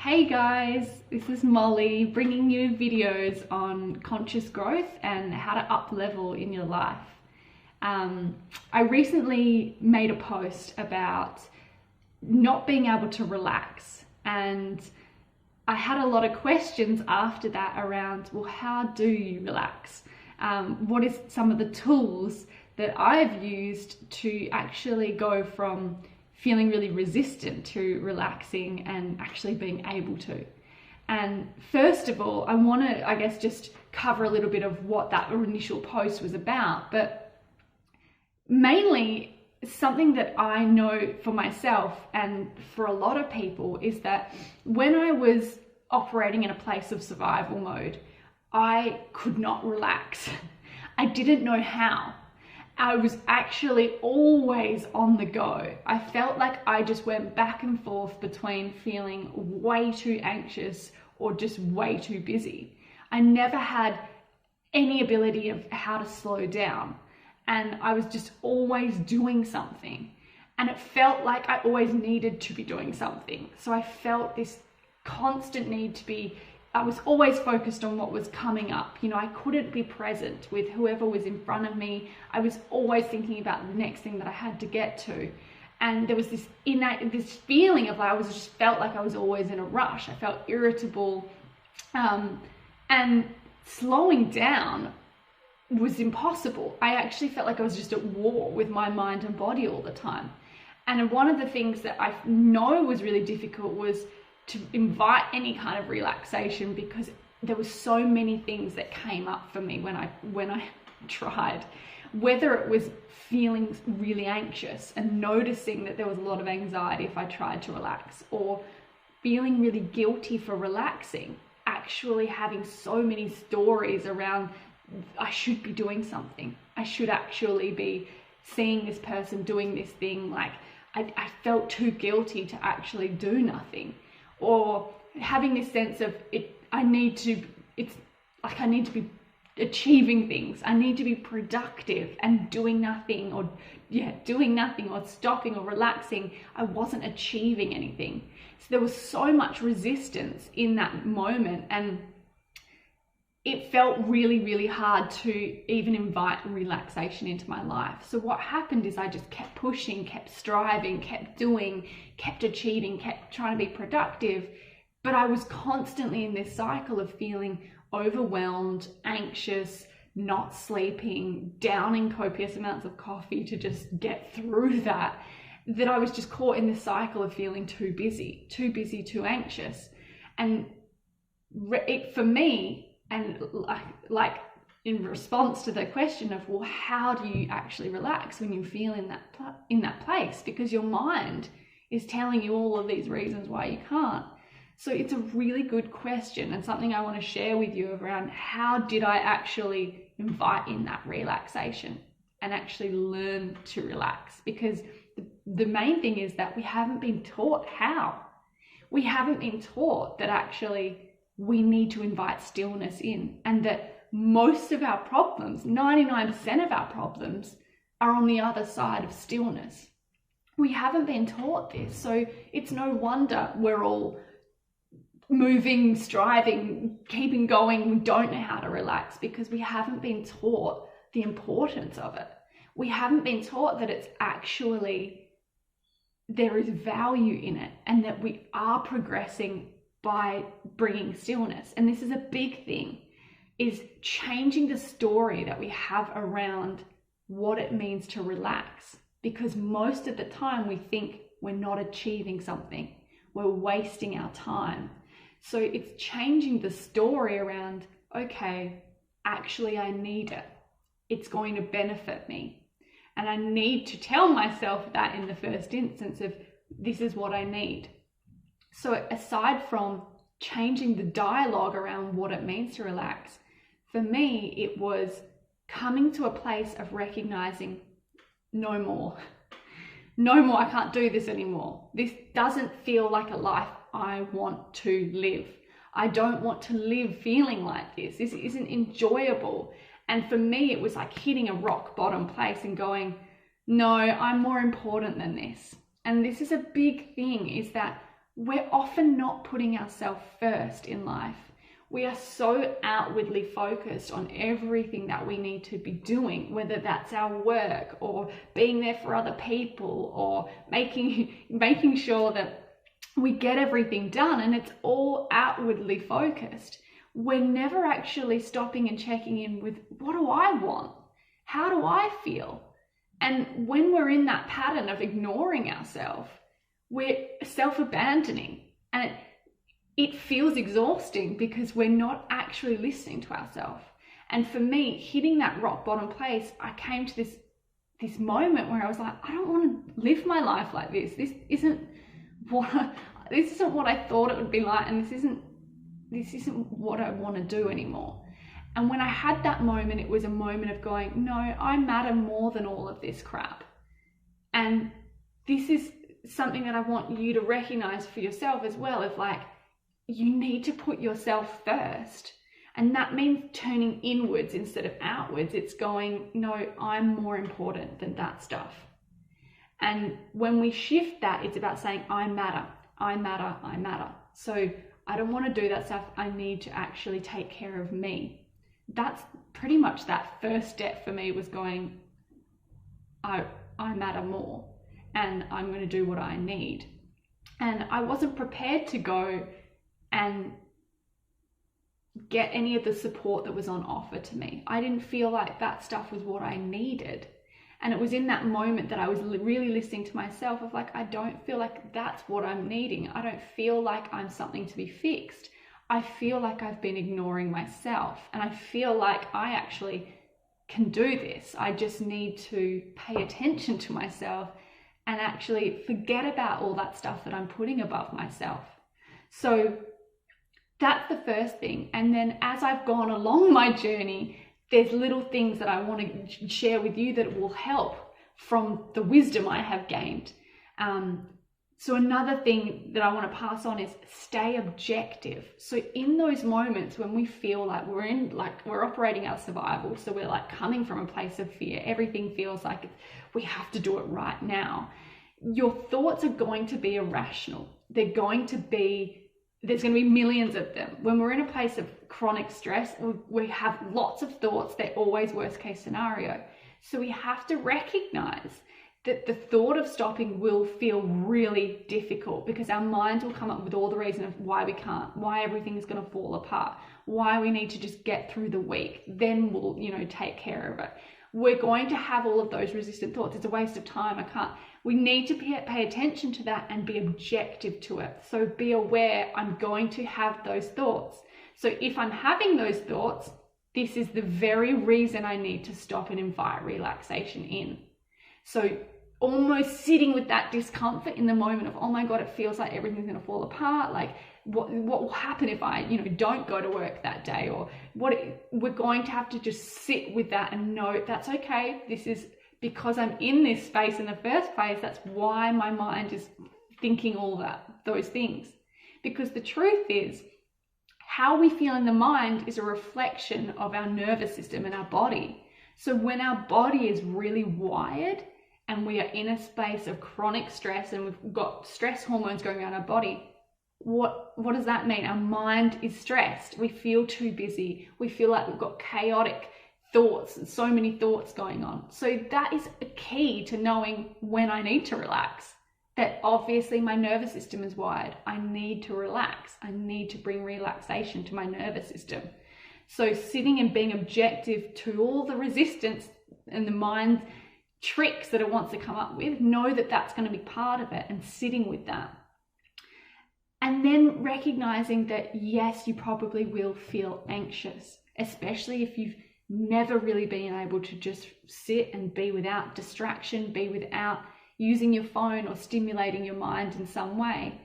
Hey guys, this is Molly bringing you videos on conscious growth and how to up level in your life. I recently made a post about not being able to relax, and I had a lot of questions after that around, well, how do you relax? What is some of the tools that I've used to actually go from feeling really resistant to relaxing and actually being able to? And first of all, I want to, just cover a little bit of what that initial post was about, but mainly something that I know for myself and for a lot of people is that when I was operating in a place of survival mode, I could not relax. I didn't know how. I was actually always on the go. I felt like I just went back and forth between feeling way too anxious or just way too busy. I never had any ability of how to slow down, and I was just always doing something, and it felt like I always needed to be doing something. So I felt this constant need to be, I was always focused on what was coming up. I couldn't be present with whoever was in front of me. I was always thinking about the next thing that I had to get to. And there was this feeling of I just felt like I was always in a rush. I felt irritable. And slowing down was impossible. I actually felt like I was just at war with my mind and body all the time. And one of the things that I know was really difficult was to invite any kind of relaxation, because there were so many things that came up for me when I tried, whether it was feeling really anxious and noticing that there was a lot of anxiety if I tried to relax, or feeling really guilty for relaxing, actually having so many stories around I should be doing something, I should actually be seeing this person doing this thing, like I felt too guilty to actually do nothing. Or having this sense of I need to be achieving things. I need to be productive, and doing nothing or stopping or relaxing, I wasn't achieving anything. So there was so much resistance in that moment, and it felt really, really hard to even invite relaxation into my life. So what happened is I just kept pushing, kept striving, kept doing, kept achieving, kept trying to be productive. But I was constantly in this cycle of feeling overwhelmed, anxious, not sleeping, downing copious amounts of coffee to just get through that I was just caught in this cycle of feeling too busy, too anxious. And for me, and like in response to the question of, well, how do you actually relax when you feel in that place? Because your mind is telling you all of these reasons why you can't. So it's a really good question, and something I want to share with you around how did I actually invite in that relaxation and actually learn to relax? Because the main thing is that we haven't been taught how. We haven't been taught that actually we need to invite stillness in, and that most of our problems, 99% of our problems, are on the other side of stillness. We haven't been taught this, so it's no wonder we're all moving, striving, keeping going. We don't know how to relax because we haven't been taught the importance of it. We haven't been taught that it's actually, there is value in it, and that we are progressing by bringing stillness. And this is a big thing, is changing the story that we have around what it means to relax. Because most of the time we think we're not achieving something, we're wasting our time. So it's changing the story around, okay, actually I need it. It's going to benefit me. And I need to tell myself that in the first instance of, this is what I need. So aside from changing the dialogue around what it means to relax, for me, it was coming to a place of recognizing, no more, I can't do this anymore. This doesn't feel like a life I want to live. I don't want to live feeling like this. This isn't enjoyable. And for me, it was like hitting a rock bottom place and going, no, I'm more important than this. And this is a big thing, is that we're often not putting ourselves first in life. We are so outwardly focused on everything that we need to be doing, whether that's our work or being there for other people or making sure that we get everything done, and it's all outwardly focused. We're never actually stopping and checking in with, what do I want? How do I feel? And when we're in that pattern of ignoring ourselves, we're self-abandoning, and it feels exhausting because we're not actually listening to ourselves. And for me, hitting that rock bottom place, I came to this moment where I was like, I don't want to live my life like this. This isn't what I thought it would be like, and this isn't what I want to do anymore. And when I had that moment, it was a moment of going, no, I matter more than all of this crap. And this is something that I want you to recognize for yourself as well, of like, you need to put yourself first. And that means turning inwards instead of outwards. It's going, no, I'm more important than that stuff. And when we shift that, it's about saying, I matter, I matter, I matter. So I don't want to do that stuff. I need to actually take care of me. That's pretty much that first step for me, was going, I matter more, and I'm going to do what I need. And I wasn't prepared to go and get any of the support that was on offer to me. I didn't feel like that stuff was what I needed. And it was in that moment that I was really listening to myself of like, I don't feel like that's what I'm needing. I don't feel like I'm something to be fixed. I feel like I've been ignoring myself, and I feel like I actually can do this. I just need to pay attention to myself and actually forget about all that stuff that I'm putting above myself. So that's the first thing. And then as I've gone along my journey, there's little things that I want to share with you that will help from the wisdom I have gained. So another thing that I want to pass on is stay objective. So in those moments when we feel like we're operating our survival, so we're like coming from a place of fear, everything feels like we have to do it right now. Your thoughts are going to be irrational. There's going to be millions of them. When we're in a place of chronic stress, we have lots of thoughts. They're always worst case scenario. So we have to recognize that the thought of stopping will feel really difficult, because our minds will come up with all the reasons of why we can't, why everything is going to fall apart, why we need to just get through the week, then we'll, take care of it. We're going to have all of those resistant thoughts. It's a waste of time. We need to pay attention to that and be objective to it. So be aware, I'm going to have those thoughts. So if I'm having those thoughts, this is the very reason I need to stop and invite relaxation in. So almost sitting with that discomfort in the moment of, oh my God, it feels like everything's going to fall apart. Like what will happen if I, don't go to work that day, or we're going to have to just sit with that and know that's okay. This is because I'm in this space in the first place. That's why my mind is thinking those things. Because the truth is, how we feel in the mind is a reflection of our nervous system and our body. So when our body is really wired and we are in a space of chronic stress and we've got stress hormones going around our body, what does that mean? Our mind is stressed. We feel too busy. We feel like we've got chaotic thoughts and so many thoughts going on. So that is a key to knowing when I need to relax. That obviously my nervous system is wired. I need to relax. I need to bring relaxation to my nervous system. So sitting and being objective to all the resistance and the mind tricks that it wants to come up with, know that that's going to be part of it, and sitting with that. And then recognizing that, yes, you probably will feel anxious, especially if you've never really been able to just sit and be without distraction, be without using your phone or stimulating your mind in some way.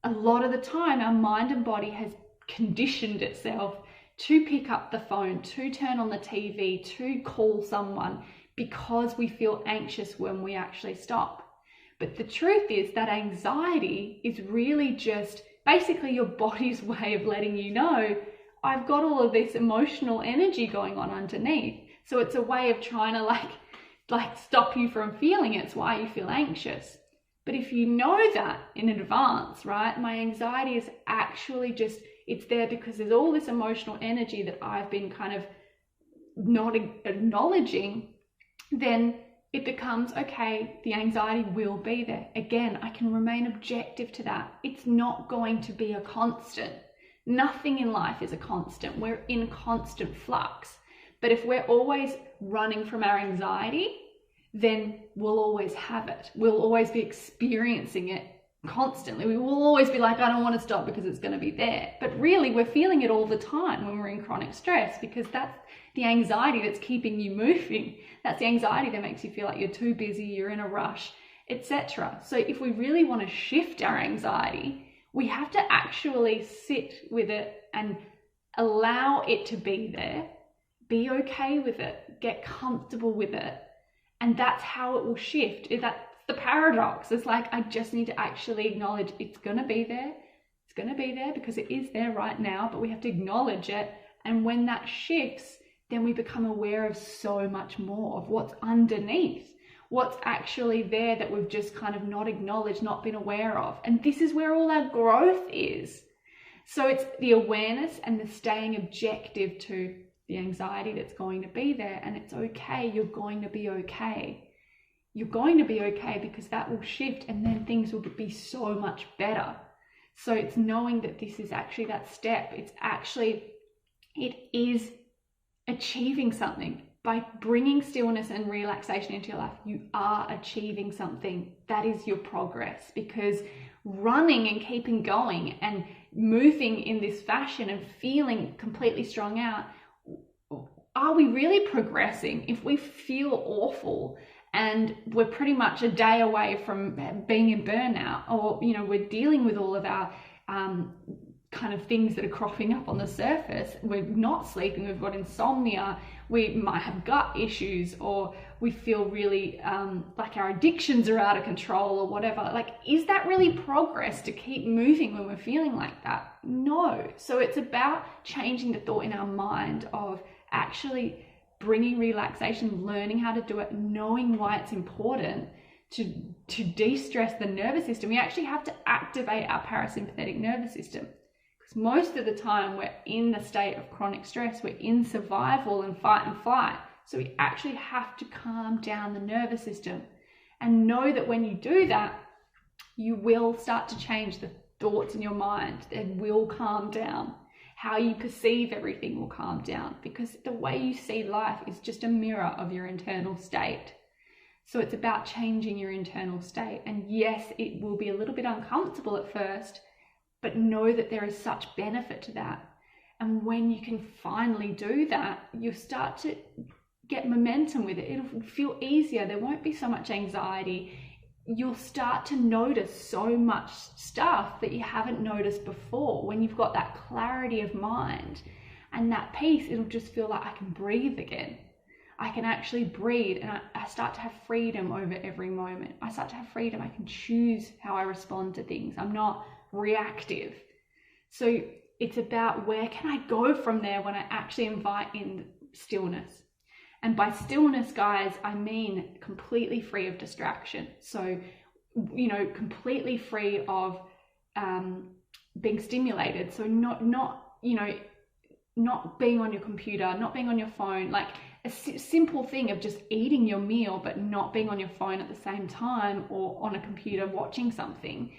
A lot of the time, our mind and body has conditioned itself to pick up the phone, to turn on the TV, to call someone, because we feel anxious when we actually stop. But the truth is that anxiety is really just basically your body's way of letting you know, I've got all of this emotional energy going on underneath. So it's a way of trying to like stop you from feeling it. It's why you feel anxious. But if you know that in advance, right, my anxiety is actually just, it's there because there's all this emotional energy that I've been kind of not acknowledging, then it becomes, okay, the anxiety will be there. Again, I can remain objective to that. It's not going to be a constant. Nothing in life is a constant. We're in constant flux. But if we're always running from our anxiety, then we'll always have it. We'll always be experiencing it constantly. We will always be like, I don't want to stop because it's going to be there. But really, we're feeling it all the time when we're in chronic stress, because that's the anxiety that's keeping you moving. That's the anxiety that makes you feel like you're too busy, you're in a rush, etc. So if we really want to shift our anxiety, we have to actually sit with it and allow it to be there, be okay with it, get comfortable with it. And that's how it will shift. That's the paradox. It's like, I just need to actually acknowledge it's going to be there. It's going to be there because it is there right now, but we have to acknowledge it. And when that shifts, then we become aware of so much more of what's underneath, what's actually there that we've just kind of not acknowledged, not been aware of. And this is where all our growth is. So it's the awareness and the staying objective to the anxiety that's going to be there. And it's okay. You're going to be okay. You're going to be okay because that will shift and then things will be so much better. So it's knowing that this is actually that step. It is achieving something. By bringing stillness and relaxation into your life, you are achieving something. That is your progress, because running and keeping going and moving in this fashion and feeling completely strung out, are we really progressing if we feel awful and we're pretty much a day away from being in burnout, or we're dealing with all of our kind of things that are cropping up on the surface? We're not sleeping, we've got insomnia, we might have gut issues, or we feel really like our addictions are out of control or whatever. Like, is that really progress to keep moving when we're feeling like that? No. So it's about changing the thought in our mind of actually bringing relaxation, learning how to do it, knowing why it's important to de-stress the nervous system. We actually have to activate our parasympathetic nervous system. Because most of the time we're in the state of chronic stress, we're in survival and fight and flight. So we actually have to calm down the nervous system, and know that when you do that, you will start to change the thoughts in your mind. They will calm down. How you perceive everything will calm down, because the way you see life is just a mirror of your internal state. So it's about changing your internal state. And yes, it will be a little bit uncomfortable at first, but know that there is such benefit to that. And when you can finally do that, you start to get momentum with it. It'll feel easier. There won't be so much anxiety. You'll start to notice so much stuff that you haven't noticed before. When you've got that clarity of mind and that peace, it'll just feel like I can breathe again. I can actually breathe, and I start to have freedom over every moment. I start to have freedom. I can choose how I respond to things. I'm not reactive. So it's about, where can I go from there when I actually invite in stillness? And by stillness, guys, I mean completely free of distraction. So, completely free of being stimulated. So not being on your computer, not being on your phone, like a simple thing of just eating your meal, but not being on your phone at the same time or on a computer watching something,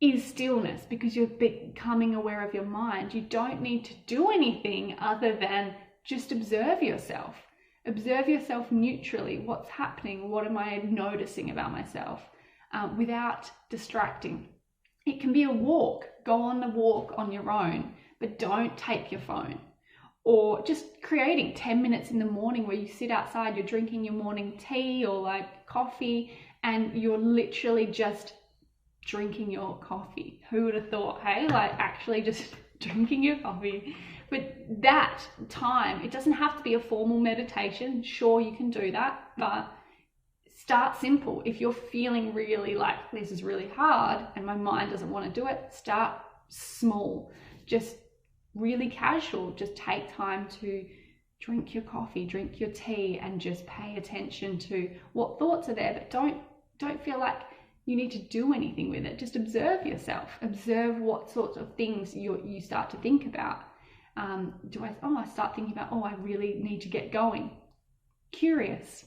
is stillness, because you're becoming aware of your mind. You don't need to do anything other than just observe yourself. Observe yourself neutrally. What's happening? What am I noticing about myself? Without distracting. It can be a walk. Go on the walk on your own, but don't take your phone. Or just creating 10 minutes in the morning where you sit outside, you're drinking your morning tea or like coffee, and you're literally just drinking your coffee. Who would have thought, hey, like actually just drinking your coffee? But that time, it doesn't have to be a formal meditation. Sure, you can do that, but start simple. If you're feeling really like this is really hard and my mind doesn't want to do it, start small. Just really casual. Just take time to drink your coffee, drink your tea, and just pay attention to what thoughts are there. But don't feel like you need to do anything with it. Just observe yourself. Observe what sorts of things you start to think about. I start thinking about, I really need to get going. Curious.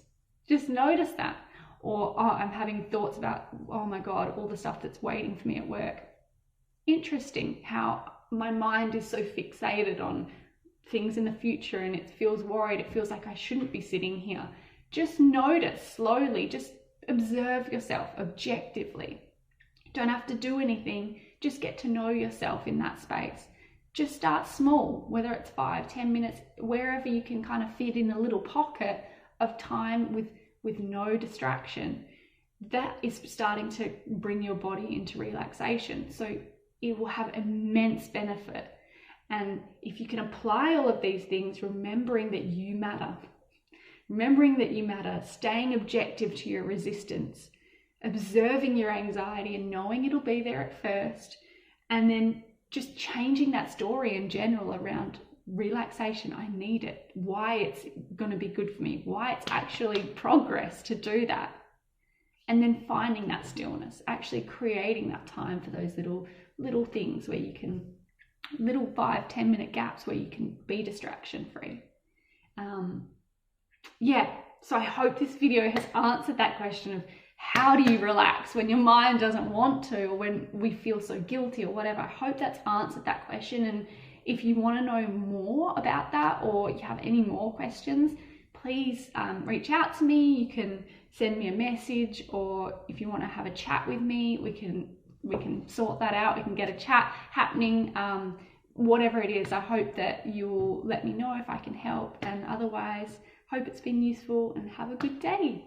Just notice that. Or, I'm having thoughts about, oh my God, all the stuff that's waiting for me at work. Interesting how my mind is so fixated on things in the future and it feels worried. It feels like I shouldn't be sitting here. Just notice slowly. Just observe yourself objectively. Don't have to do anything. Just get to know yourself in that space. Just start small, whether it's 5-10 minutes, wherever you can kind of fit in a little pocket of time with no distraction. That is starting to bring your body into relaxation. So it will have immense benefit. And if you can apply all of these things, remembering that you matter, staying objective to your resistance, observing your anxiety and knowing it'll be there at first, and then just changing that story in general around relaxation. I need it. Why it's going to be good for me. Why it's actually progress to do that. And then finding that stillness, actually creating that time for those little things where you can, little 5-10 minute gaps where you can be distraction free. So I hope this video has answered that question of how do you relax when your mind doesn't want to, or when we feel so guilty or whatever. I hope that's answered that question. And if you want to know more about that, or you have any more questions, please reach out to me. You can send me a message, or if you want to have a chat with me, we can sort that out. We can get a chat happening. Whatever it is, I hope that you'll let me know if I can help, and otherwise hope it's been useful, and have a good day.